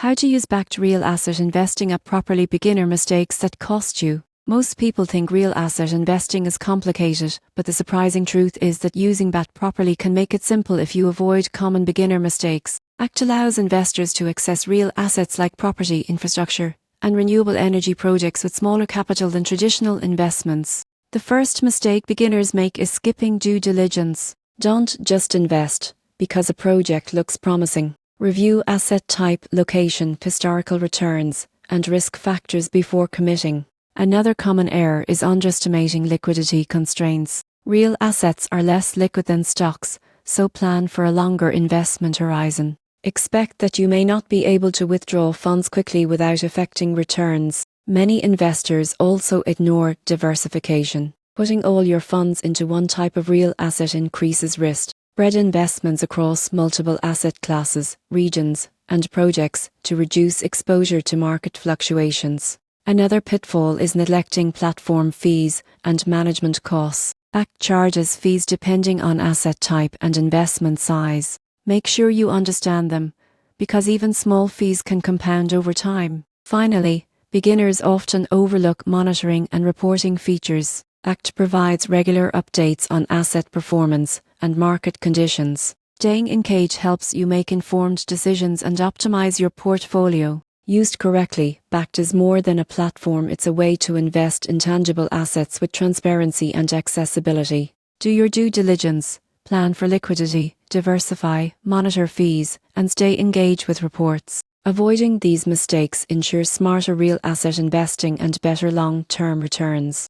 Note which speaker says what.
Speaker 1: How to use backed real asset investing at properly. Beginner mistakes that cost you. Most people think real asset investing is complicated, but the surprising truth is that using BAT properly can make it simple if you avoid common beginner mistakes. BAT allows investors to access real assets like property, infrastructure, and renewable energy projects with smaller capital than traditional investments. The first mistake beginners make is skipping due diligence. Don't just invest because a project looks promising. Review asset type, location, historical returns, and risk factors before committing. Another common error is underestimating liquidity constraints. Real assets are less liquid than stocks, so plan for a longer investment horizon. Expect that you may not be able to withdraw funds quickly without affecting returns. Many investors also ignore diversification. Putting all your funds into one type of real asset increases risk. Spread investments across multiple asset classes, regions, and projects to reduce exposure to market fluctuations. Another pitfall is neglecting platform fees and management costs. BAT charges fees depending on asset type and investment size. Make sure you understand them, because even small fees can compound over time. Finally, beginners often overlook monitoring and reporting features. BAT provides regular updates on asset performance and market conditions. Staying engaged helps you make informed decisions and optimize your portfolio. Used correctly, BAT is more than a platform, it's a way to invest in tangible assets with transparency and accessibility. Do your due diligence, plan for liquidity, diversify, monitor fees, and stay engaged with reports. Avoiding these mistakes ensures smarter real asset investing and better long-term returns.